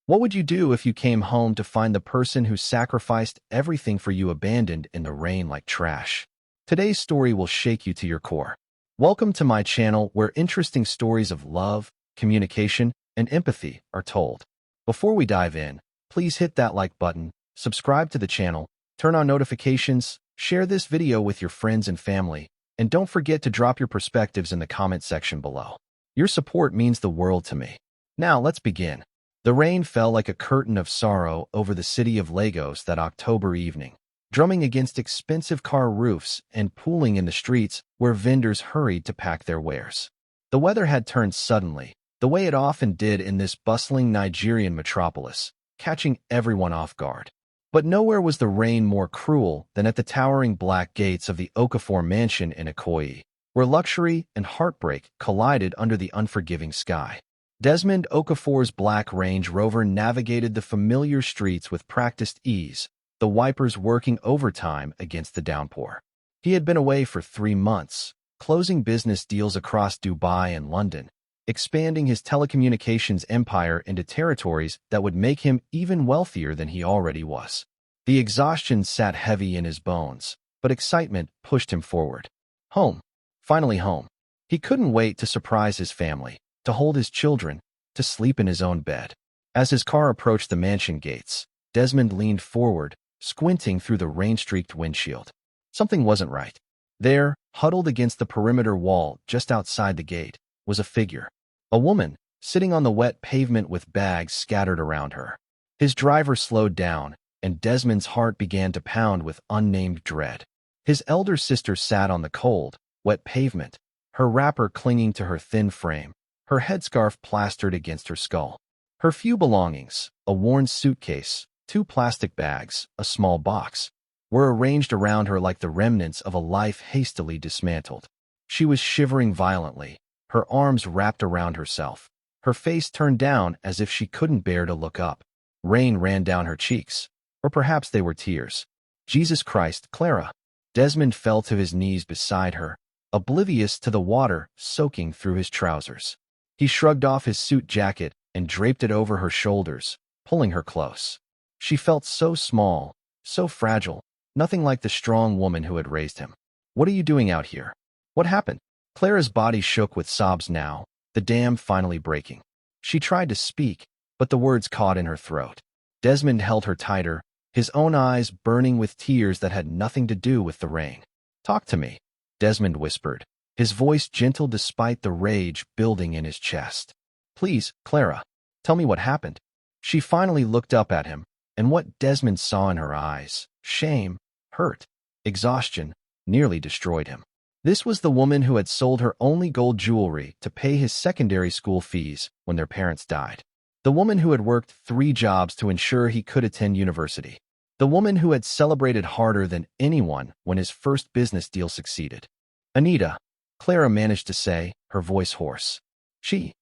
What would you do if you came home to find the person who sacrificed everything for you abandoned in the rain like trash? Today's story will shake you to your core. Welcome to my channel where interesting stories of love, communication, and empathy are told. Before we dive in, please hit that like button, subscribe to the channel, turn on notifications, share this video with your friends and family, and don't forget to drop your perspectives in the comment section below. Your support means the world to me. Now let's begin. The rain fell like a curtain of sorrow over the city of Lagos that October evening, drumming against expensive car roofs and pooling in the streets where vendors hurried to pack their wares. The weather had turned suddenly, the way it often did in this bustling Nigerian metropolis, catching everyone off guard. But nowhere was the rain more cruel than at the towering black gates of the Okafor mansion in Ikoyi, where luxury and heartbreak collided under the unforgiving sky. Desmond Okafor's black Range Rover navigated the familiar streets with practiced ease, the wipers working overtime against the downpour. He had been away for 3 months, closing business deals across Dubai and London, expanding his telecommunications empire into territories that would make him even wealthier than he already was. The exhaustion sat heavy in his bones, but excitement pushed him forward. Home. Finally home. He couldn't wait to surprise his family, to hold his children, to sleep in his own bed. As his car approached the mansion gates, Desmond leaned forward, squinting through the rain-streaked windshield. Something wasn't right. There, huddled against the perimeter wall just outside the gate, was a figure. A woman, sitting on the wet pavement with bags scattered around her. His driver slowed down, and Desmond's heart began to pound with unnamed dread. His elder sister sat on the cold, wet pavement, her wrapper clinging to her thin frame, her headscarf plastered against her skull. Her few belongings, a worn suitcase, 2 plastic bags, a small box, were arranged around her like the remnants of a life hastily dismantled. She was shivering violently, her arms wrapped around herself, her face turned down as if she couldn't bear to look up. Rain ran down her cheeks, or perhaps they were tears. Jesus Christ, Clara! Desmond fell to his knees beside her, oblivious to the water soaking through his trousers. He shrugged off his suit jacket and draped it over her shoulders, pulling her close. She felt so small, so fragile, nothing like the strong woman who had raised him. "What are you doing out here? What happened?" Clara's body shook with sobs now, the dam finally breaking. She tried to speak, but the words caught in her throat. Desmond held her tighter, his own eyes burning with tears that had nothing to do with the rain. "Talk to me," Desmond whispered, his voice gentle despite the rage building in his chest. "Please, Clara, tell me what happened." She finally looked up at him, and what Desmond saw in her eyes, shame, hurt, exhaustion, nearly destroyed him. This was the woman who had sold her only gold jewelry to pay his secondary school fees when their parents died. The woman who had worked 3 jobs to ensure he could attend university. The woman who had celebrated harder than anyone when his first business deal succeeded. "Anita," Clara managed to say, her voice hoarse. She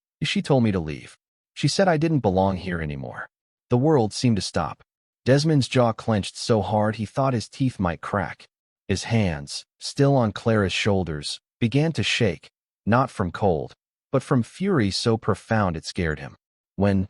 told me to leave. She said I didn't belong here anymore." The world seemed to stop. Desmond's jaw clenched so hard he thought his teeth might crack. His hands, still on Clara's shoulders, began to shake, not from cold, but from fury so profound it scared him. When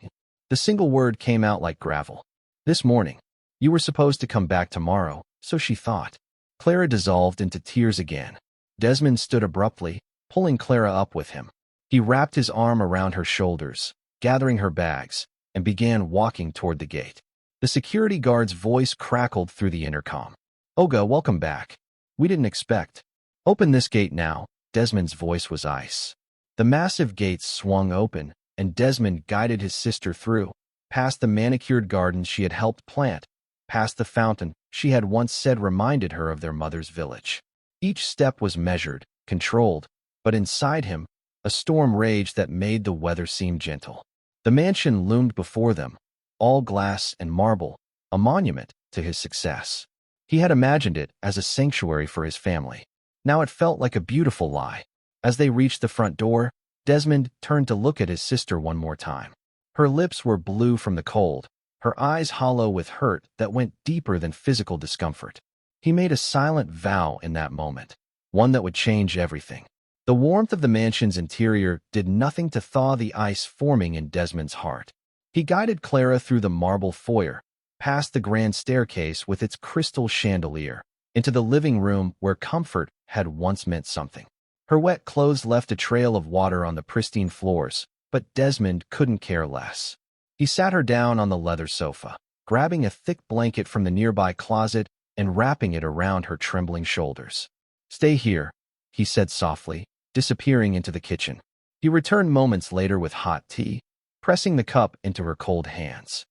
the single word came out like gravel. "This morning. You were supposed to come back tomorrow, so she thought." Clara dissolved into tears again. Desmond stood abruptly, pulling Clara up with him. He wrapped his arm around her shoulders, gathering her bags, and began walking toward the gate. The security guard's voice crackled through the intercom. "Olga, welcome back. We didn't expect." "Open this gate now." Desmond's voice was ice. The massive gates swung open, and Desmond guided his sister through, past the manicured gardens she had helped plant, past the fountain she had once said reminded her of their mother's village. Each step was measured, controlled, but inside him, a storm raged that made the weather seem gentle. The mansion loomed before them, all glass and marble, a monument to his success. He had imagined it as a sanctuary for his family. Now it felt like a beautiful lie. As they reached the front door, Desmond turned to look at his sister one more time. Her lips were blue from the cold, her eyes hollow with hurt that went deeper than physical discomfort. He made a silent vow in that moment, one that would change everything. The warmth of the mansion's interior did nothing to thaw the ice forming in Desmond's heart. He guided Clara through the marble foyer, past the grand staircase with its crystal chandelier, into the living room where comfort had once meant something. Her wet clothes left a trail of water on the pristine floors, but Desmond couldn't care less. He sat her down on the leather sofa, grabbing a thick blanket from the nearby closet and wrapping it around her trembling shoulders. "Stay here," he said softly, disappearing into the kitchen. He returned moments later with hot tea, pressing the cup into her cold hands.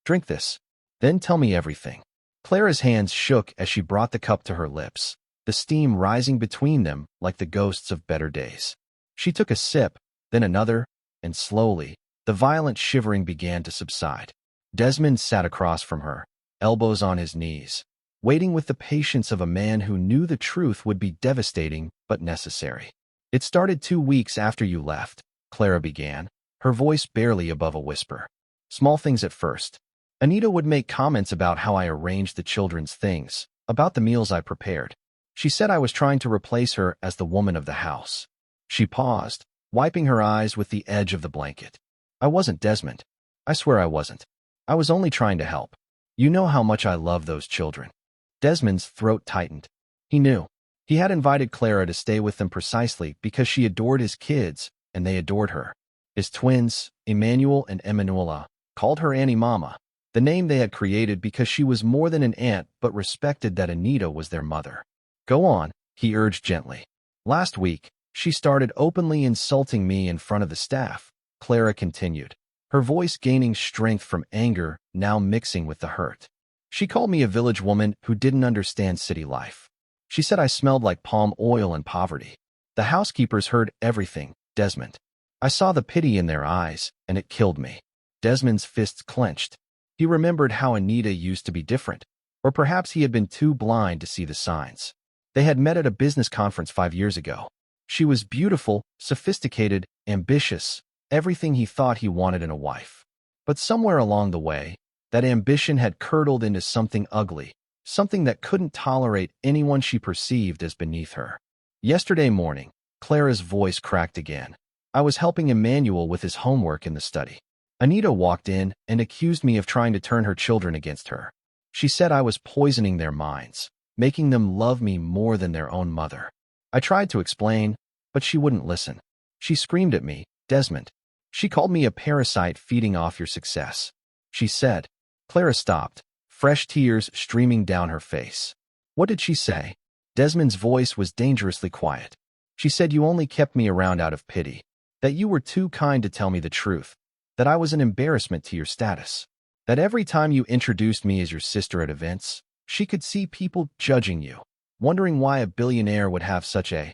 "Drink this, then tell me everything." Clara's hands shook as she brought the cup to her lips, the steam rising between them like the ghosts of better days. She took a sip, then another, and slowly, the violent shivering began to subside. Desmond sat across from her, elbows on his knees, waiting with the patience of a man who knew the truth would be devastating but necessary. "It started 2 weeks after you left," Clara began, her voice barely above a whisper. "Small things at first. Anita would make comments about how I arranged the children's things, about the meals I prepared. She said I was trying to replace her as the woman of the house." She paused, wiping her eyes with the edge of the blanket. "I wasn't, Desmond. I swear I wasn't. I was only trying to help. You know how much I love those children." Desmond's throat tightened. He knew. He had invited Clara to stay with them precisely because she adored his kids, and they adored her. His twins, Emmanuel and Emanuela, called her Annie Mama, the name they had created because she was more than an aunt but respected that Anita was their mother. "Go on," he urged gently. "Last week, she started openly insulting me in front of the staff," Clara continued, her voice gaining strength from anger now mixing with the hurt. "She called me a village woman who didn't understand city life. She said I smelled like palm oil and poverty." The housekeepers heard everything, Desmond. I saw the pity in their eyes, and it killed me. Desmond's fists clenched. He remembered how Anita used to be different, or perhaps he had been too blind to see the signs. They had met at a business conference 5 years ago. She was beautiful, sophisticated, ambitious, everything he thought he wanted in a wife. But somewhere along the way, that ambition had curdled into something ugly, something that couldn't tolerate anyone she perceived as beneath her. Yesterday morning, Clara's voice cracked again. "I was helping Emmanuel with his homework in the study. Anita walked in and accused me of trying to turn her children against her. She said I was poisoning their minds, making them love me more than their own mother. I tried to explain, but she wouldn't listen. She screamed at me, Desmond. She called me a parasite feeding off your success. She said." Clara stopped, fresh tears streaming down her face. "What did she say?" Desmond's voice was dangerously quiet. "She said you only kept me around out of pity, that you were too kind to tell me the truth, that I was an embarrassment to your status, that every time you introduced me as your sister at events, she could see people judging you, wondering why a billionaire would have such a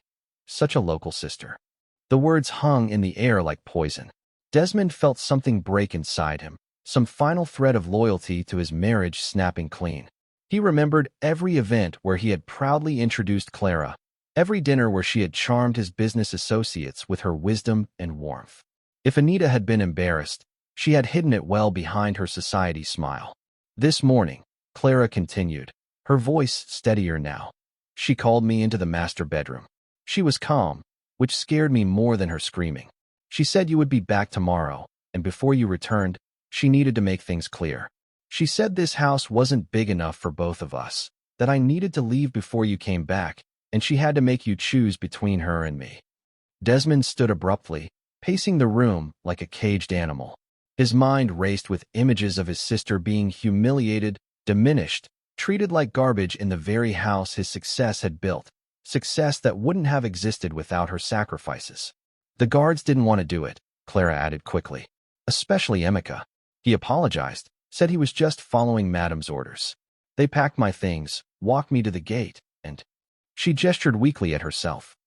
local sister." The words hung in the air like poison. Desmond felt something break inside him, some final thread of loyalty to his marriage snapping clean. He remembered every event where he had proudly introduced Clara, every dinner where she had charmed his business associates with her wisdom and warmth. If Anita had been embarrassed, she had hidden it well behind her society smile. "This morning," Clara continued, her voice steadier now, "she called me into the master bedroom. She was calm, which scared me more than her screaming. She said you would be back tomorrow, and before you returned, she needed to make things clear. She said this house wasn't big enough for both of us, that I needed to leave before you came back, and she had to make you choose between her and me." Desmond stood abruptly, pacing the room like a caged animal. His mind raced with images of his sister being humiliated, diminished, treated like garbage in the very house his success had built, success that wouldn't have existed without her sacrifices. "The guards didn't want to do it," Clara added quickly. "Especially Emeka. He apologized, said he was just following Madame's orders. They packed my things, walked me to the gate, and—" She gestured weakly at herself.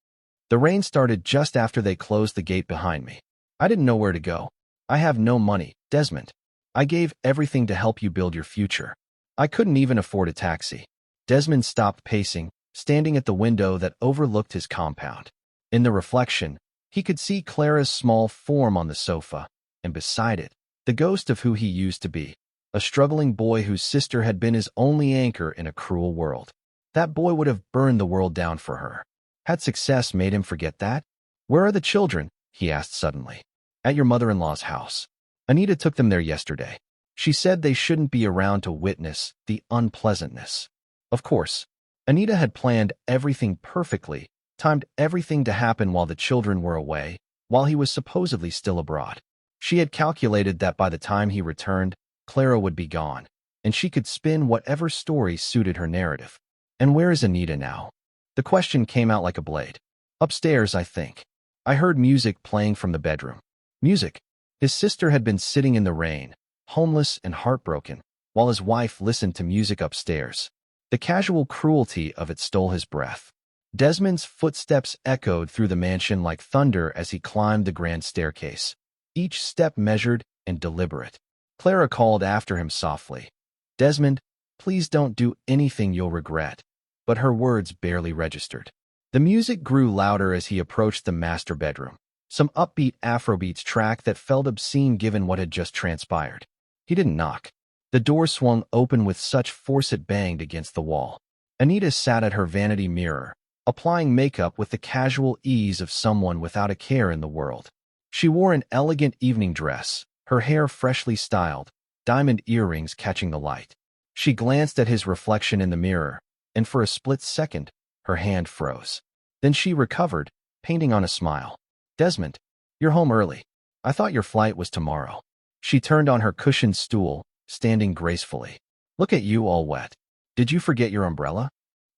"The rain started just after they closed the gate behind me. I didn't know where to go. I have no money, Desmond. I gave everything to help you build your future. I couldn't even afford a taxi." Desmond stopped pacing, standing at the window that overlooked his compound. In the reflection, he could see Clara's small form on the sofa, and beside it, the ghost of who he used to be, a struggling boy whose sister had been his only anchor in a cruel world. That boy would have burned the world down for her. Had success made him forget that? "Where are the children?" he asked suddenly. "At your mother-in-law's house." Anita took them there yesterday. She said they shouldn't be around to witness the unpleasantness. Of course, Anita had planned everything perfectly, timed everything to happen while the children were away, while he was supposedly still abroad. She had calculated that by the time he returned, Clara would be gone, and she could spin whatever story suited her narrative. And where is Anita now? The question came out like a blade. Upstairs, I think. I heard music playing from the bedroom. Music. His sister had been sitting in the rain, homeless and heartbroken, while his wife listened to music upstairs. The casual cruelty of it stole his breath. Desmond's footsteps echoed through the mansion like thunder as he climbed the grand staircase, each step measured and deliberate. Clara called after him softly, "Desmond, please don't do anything you'll regret." But her words barely registered. The music grew louder as he approached the master bedroom, some upbeat Afrobeats track that felt obscene given what had just transpired. He didn't knock. The door swung open with such force it banged against the wall. Anita sat at her vanity mirror, applying makeup with the casual ease of someone without a care in the world. She wore an elegant evening dress, her hair freshly styled, diamond earrings catching the light. She glanced at his reflection in the mirror, and for a split second, her hand froze. Then she recovered, painting on a smile. "Desmond, you're home early. I thought your flight was tomorrow." She turned on her cushioned stool, standing gracefully. "Look at you all wet. Did you forget your umbrella?"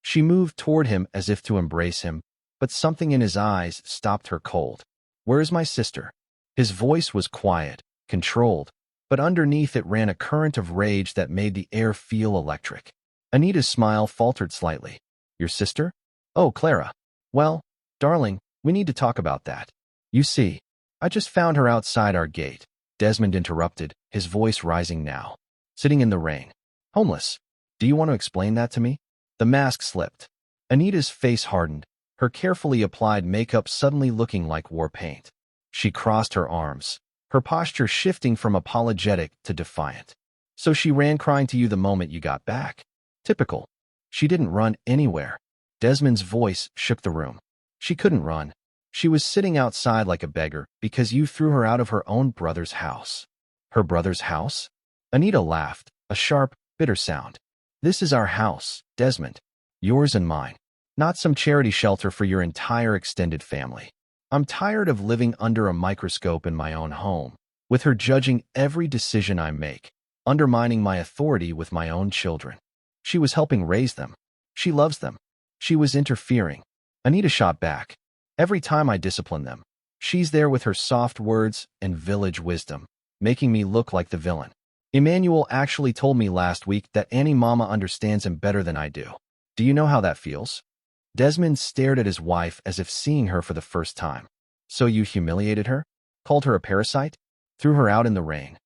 She moved toward him as if to embrace him, but something in his eyes stopped her cold. "Where is my sister?" His voice was quiet, controlled, but underneath it ran a current of rage that made the air feel electric. Anita's smile faltered slightly. "Your sister? Oh, Clara. Well, darling, we need to talk about that. You see, I just found her outside our gate," Desmond interrupted, his voice rising now. "Sitting in the rain. Homeless. Do you want to explain that to me?" The mask slipped. Anita's face hardened, her carefully applied makeup suddenly looking like war paint. She crossed her arms, her posture shifting from apologetic to defiant. "So she ran crying to you the moment you got back?" "Typical. She didn't run anywhere." Desmond's voice shook the room. "She couldn't run. She was sitting outside like a beggar because you threw her out of her own brother's house." "Her brother's house?" Anita laughed, a sharp, bitter sound. "This is our house, Desmond. Yours and mine. Not some charity shelter for your entire extended family. I'm tired of living under a microscope in my own home, with her judging every decision I make, undermining my authority with my own children. She was helping raise them. She loves them. She was interfering." Anita shot back. "Every time I discipline them, she's there with her soft words and village wisdom, making me look like the villain. Emmanuel actually told me last week that Annie Mama understands him better than I do. Do you know how that feels?" Desmond stared at his wife as if seeing her for the first time. "So you humiliated her? Called her a parasite? Threw her out in the rain?"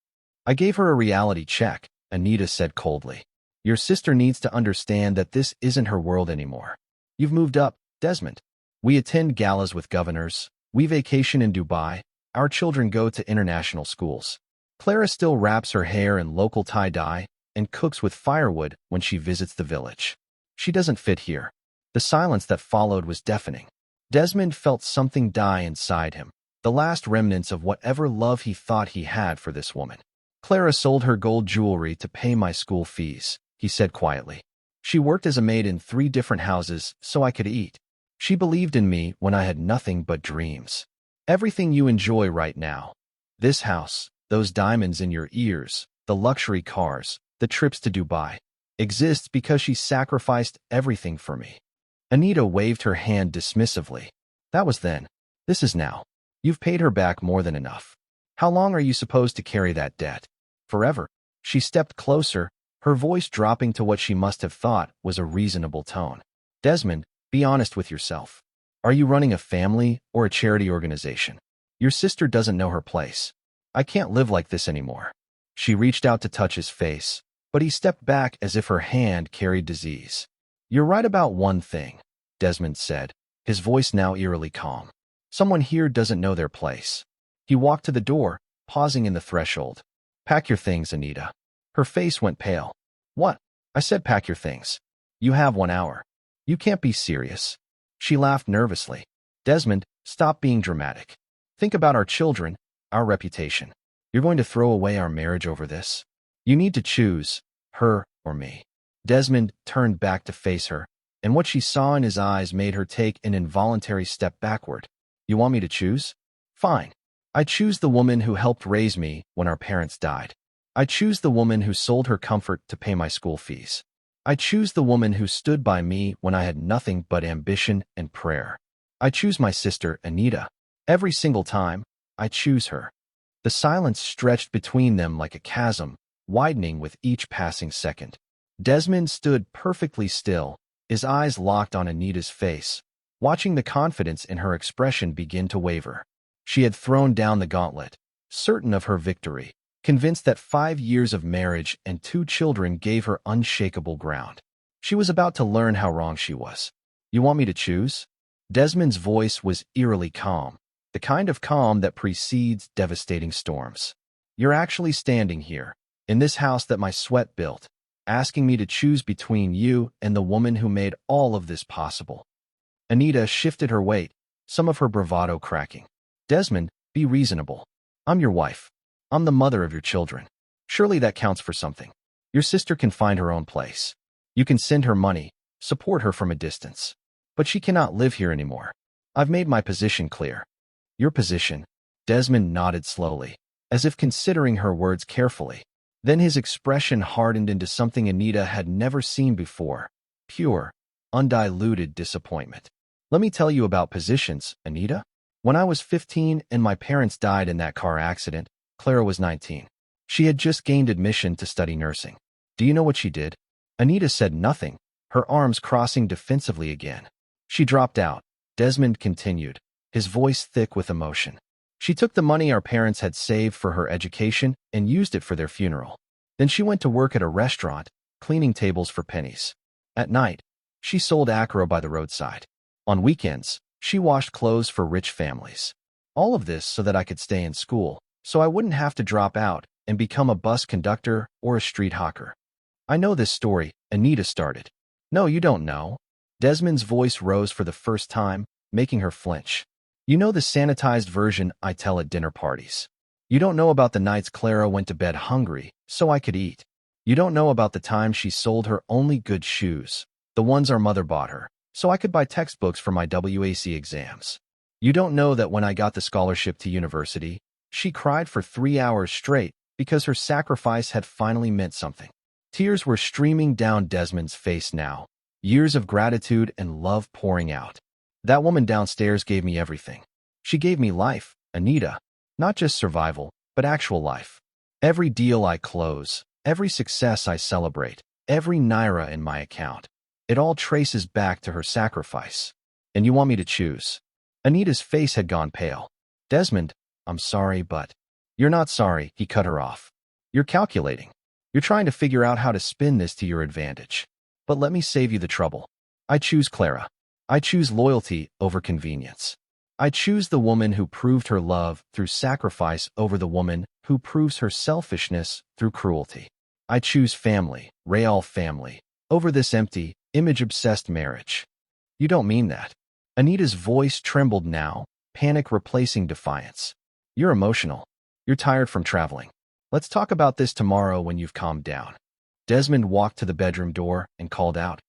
"I gave her a reality check," Anita said coldly. "Your sister needs to understand that this isn't her world anymore. You've moved up, Desmond. We attend galas with governors. We vacation in Dubai. Our children go to international schools. Clara still wraps her hair in local tie-dye and cooks with firewood when she visits the village. She doesn't fit here." The silence that followed was deafening. Desmond felt something die inside him, the last remnants of whatever love he thought he had for this woman. "Clara sold her gold jewelry to pay my school fees," he said quietly. "She worked as a maid in 3 different houses so I could eat. She believed in me when I had nothing but dreams. Everything you enjoy right now, this house, those diamonds in your ears, the luxury cars, the trips to Dubai, exists because she sacrificed everything for me." Anita waved her hand dismissively. "That was then. This is now. You've paid her back more than enough. How long are you supposed to carry that debt? Forever?" She stepped closer, her voice dropping to what she must have thought was a reasonable tone. "Desmond, be honest with yourself. Are you running a family or a charity organization? Your sister doesn't know her place. I can't live like this anymore." She reached out to touch his face, but he stepped back as if her hand carried disease. "You're right about one thing," Desmond said, his voice now eerily calm. "Someone here doesn't know their place." He walked to the door, pausing in the threshold. "Pack your things, Anita." Her face went pale. "What?" "I said pack your things. You have 1 hour. You can't be serious." She laughed nervously. "Desmond, stop being dramatic. Think about our children, our reputation. You're going to throw away our marriage over this? You need to choose, her or me. Desmond turned back to face her, and what she saw in his eyes made her take an involuntary step backward. You want me to choose? Fine. I choose the woman who helped raise me when our parents died. I choose the woman who sold her comfort to pay my school fees. I choose the woman who stood by me when I had nothing but ambition and prayer. I choose my sister, Anita. Every single time, I choose her. The silence stretched between them like a chasm, widening with each passing second. Desmond stood perfectly still, his eyes locked on Anita's face, watching the confidence in her expression begin to waver. She had thrown down the gauntlet, certain of her victory, convinced that 5 years of marriage and 2 children gave her unshakable ground. She was about to learn how wrong she was. You want me to choose? Desmond's voice was eerily calm, the kind of calm that precedes devastating storms. You're actually standing here, in this house that my sweat built, asking me to choose between you and the woman who made all of this possible. Anita shifted her weight, some of her bravado cracking. Desmond, be reasonable. I'm your wife. I'm the mother of your children. Surely that counts for something. Your sister can find her own place. You can send her money, support her from a distance. But she cannot live here anymore. I've made my position clear. Your position? Desmond nodded slowly, as if considering her words carefully. Then his expression hardened into something Anita had never seen before. Pure, undiluted disappointment. Let me tell you about positions, Anita. When I was 15 and my parents died in that car accident, Clara was 19. She had just gained admission to study nursing. Do you know what she did? Anita said nothing, her arms crossing defensively again. She dropped out. Desmond continued, his voice thick with emotion. She took the money our parents had saved for her education and used it for their funeral. Then she went to work at a restaurant, cleaning tables for pennies. At night, she sold acro by the roadside. On weekends, she washed clothes for rich families. All of this so that I could stay in school, so I wouldn't have to drop out and become a bus conductor or a street hawker. I know this story, Anita started. No, you don't know. Desmond's voice rose for the first time, making her flinch. You know the sanitized version I tell at dinner parties. You don't know about the nights Clara went to bed hungry, so I could eat. You don't know about the time she sold her only good shoes, the ones our mother bought her, so I could buy textbooks for my WAC exams. You don't know that when I got the scholarship to university, she cried for 3 hours straight because her sacrifice had finally meant something. Tears were streaming down Desmond's face now, years of gratitude and love pouring out. That woman downstairs gave me everything. She gave me life, Anita. Not just survival, but actual life. Every deal I close, every success I celebrate, every naira in my account. It all traces back to her sacrifice. And you want me to choose? Anita's face had gone pale. Desmond, I'm sorry, but... You're not sorry, he cut her off. You're calculating. You're trying to figure out how to spin this to your advantage. But let me save you the trouble. I choose Clara. I choose loyalty over convenience. I choose the woman who proved her love through sacrifice over the woman who proves her selfishness through cruelty. I choose family, real family, over this empty, image-obsessed marriage. You don't mean that. Anita's voice trembled now, panic replacing defiance. You're emotional. You're tired from traveling. Let's talk about this tomorrow when you've calmed down. Desmond walked to the bedroom door and called out,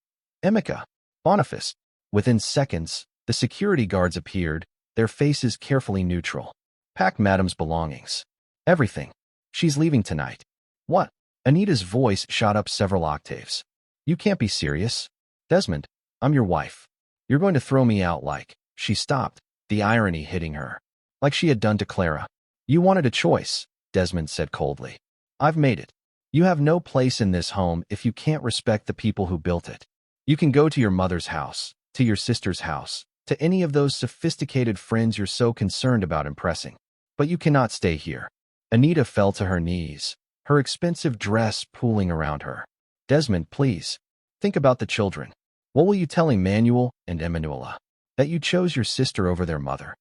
Emeka, Boniface. Within seconds, the security guards appeared, their faces carefully neutral. Pack madam's belongings. Everything. She's leaving tonight. What? Anita's voice shot up several octaves. You can't be serious. Desmond, I'm your wife. You're going to throw me out like... She stopped, the irony hitting her. Like she had done to Clara. You wanted a choice, Desmond said coldly. I've made it. You have no place in this home if you can't respect the people who built it. You can go to your mother's house, to your sister's house, to any of those sophisticated friends you're so concerned about impressing. But you cannot stay here. Anita fell to her knees, her expensive dress pooling around her. Desmond, please. Think about the children. What will you tell Emmanuel and Emanuela? That you chose your sister over their mother?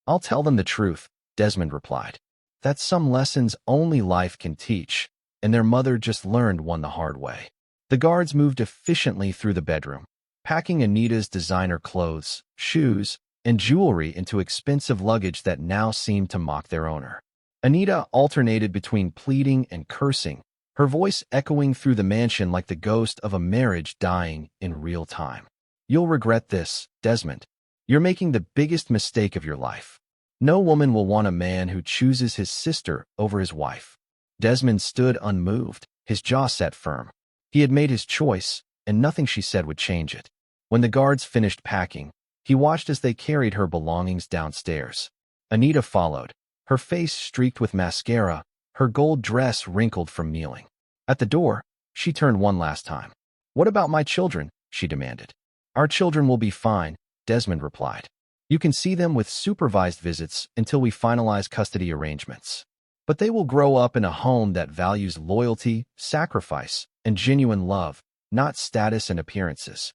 I'll tell them the truth, Desmond replied. That some lessons only life can teach, and their mother just learned one the hard way. The guards moved efficiently through the bedroom, packing Anita's designer clothes, shoes, and jewelry into expensive luggage that now seemed to mock their owner. Anita alternated between pleading and cursing, her voice echoing through the mansion like the ghost of a marriage dying in real time. "You'll regret this, Desmond. You're making the biggest mistake of your life. No woman will want a man who chooses his sister over his wife." Desmond stood unmoved, his jaw set firm. He had made his choice, and nothing she said would change it. When the guards finished packing, he watched as they carried her belongings downstairs. Anita followed, her face streaked with mascara, her gold dress wrinkled from kneeling. At the door, she turned one last time. "What about my children?" she demanded. "Our children will be fine," Desmond replied. "You can see them with supervised visits until we finalize custody arrangements. But they will grow up in a home that values loyalty, sacrifice, and genuine love, not status and appearances."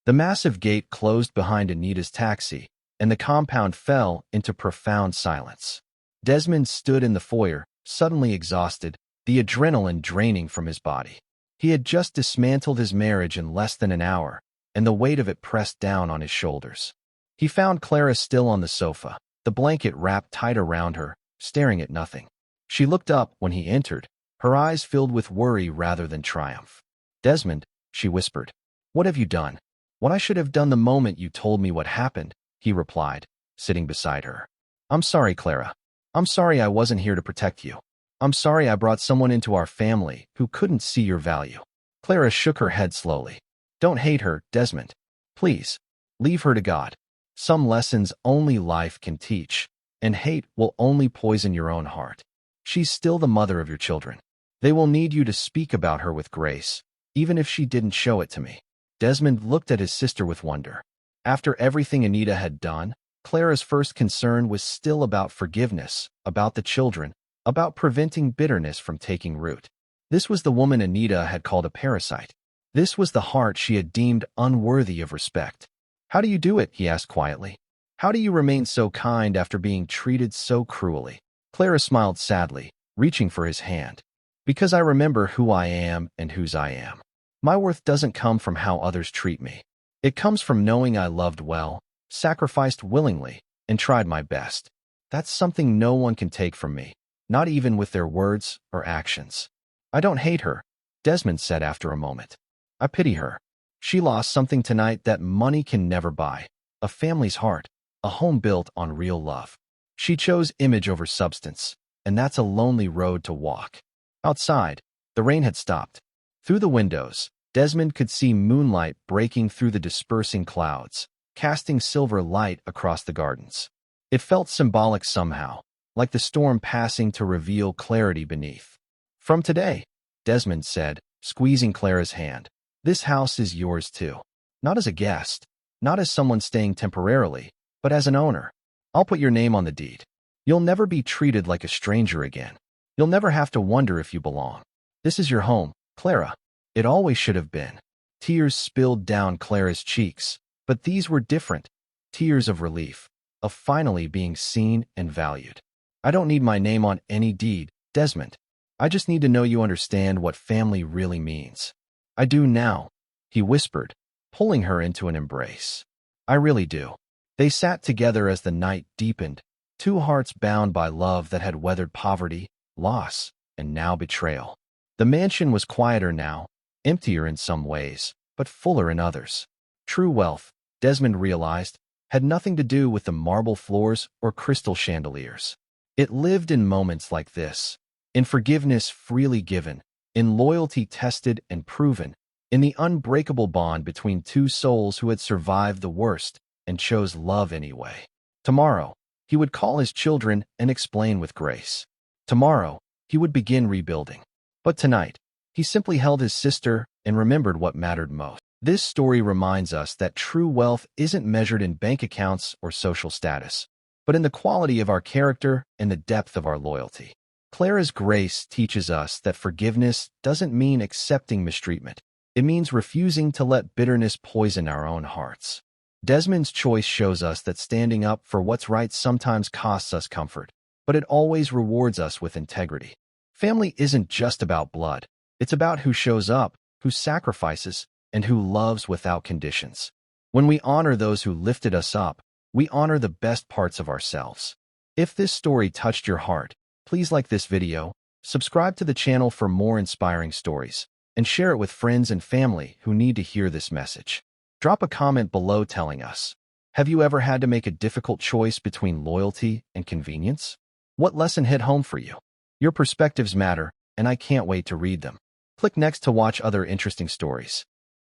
The massive gate closed behind Anita's taxi, and the compound fell into profound silence. Desmond stood in the foyer, suddenly exhausted, the adrenaline draining from his body. He had just dismantled his marriage in less than an hour, and the weight of it pressed down on his shoulders. He found Clara still on the sofa, the blanket wrapped tight around her, staring at nothing. She looked up when he entered, her eyes filled with worry rather than triumph. "Desmond," she whispered, "what have you done?" "What I should have done the moment you told me what happened," he replied, sitting beside her. "I'm sorry, Clara. I'm sorry I wasn't here to protect you. I'm sorry I brought someone into our family who couldn't see your value." Clara shook her head slowly. "Don't hate her, Desmond. Please, leave her to God. Some lessons only life can teach, and hate will only poison your own heart. She's still the mother of your children. They will need you to speak about her with grace, even if she didn't show it to me." Desmond looked at his sister with wonder. After everything Anita had done, Clara's first concern was still about forgiveness, about the children, about preventing bitterness from taking root. This was the woman Anita had called a parasite. This was the heart she had deemed unworthy of respect. "How do you do it?" he asked quietly. "How do you remain so kind after being treated so cruelly?" Clara smiled sadly, reaching for his hand. "Because I remember who I am and whose I am. My worth doesn't come from how others treat me. It comes from knowing I loved well, sacrificed willingly, and tried my best. That's something no one can take from me, not even with their words or actions." "I don't hate her," Desmond said after a moment. "I pity her. She lost something tonight that money can never buy, a family's heart, a home built on real love. She chose image over substance, and that's a lonely road to walk." Outside, the rain had stopped. Through the windows, Desmond could see moonlight breaking through the dispersing clouds, casting silver light across the gardens. It felt symbolic somehow, like the storm passing to reveal clarity beneath. "From today," Desmond said, squeezing Clara's hand, "this house is yours too. Not as a guest, not as someone staying temporarily, but as an owner. I'll put your name on the deed. You'll never be treated like a stranger again. You'll never have to wonder if you belong. This is your home, Clara. It always should have been." Tears spilled down Clara's cheeks, but these were different. Tears of relief, of finally being seen and valued. "I don't need my name on any deed, Desmond. I just need to know you understand what family really means." "I do now," he whispered, pulling her into an embrace. "I really do." They sat together as the night deepened, two hearts bound by love that had weathered poverty, loss, and now betrayal. The mansion was quieter now, emptier in some ways, but fuller in others. True wealth, Desmond realized, had nothing to do with the marble floors or crystal chandeliers. It lived in moments like this, in forgiveness freely given, in loyalty tested and proven, in the unbreakable bond between two souls who had survived the worst and chose love anyway. Tomorrow, he would call his children and explain with grace. Tomorrow, he would begin rebuilding. But tonight, he simply held his sister and remembered what mattered most. This story reminds us that true wealth isn't measured in bank accounts or social status, but in the quality of our character and the depth of our loyalty. Clara's grace teaches us that forgiveness doesn't mean accepting mistreatment. It means refusing to let bitterness poison our own hearts. Desmond's choice shows us that standing up for what's right sometimes costs us comfort, but it always rewards us with integrity. Family isn't just about blood. It's about who shows up, who sacrifices, and who loves without conditions. When we honor those who lifted us up, we honor the best parts of ourselves. If this story touched your heart, Please like this video, subscribe to the channel for more inspiring stories, and share it with friends and family who need to hear this message. Drop a comment below telling us, have you ever had to make a difficult choice between loyalty and convenience? What lesson hit home for you? Your perspectives matter, and I can't wait to read them. Click next to watch other interesting stories.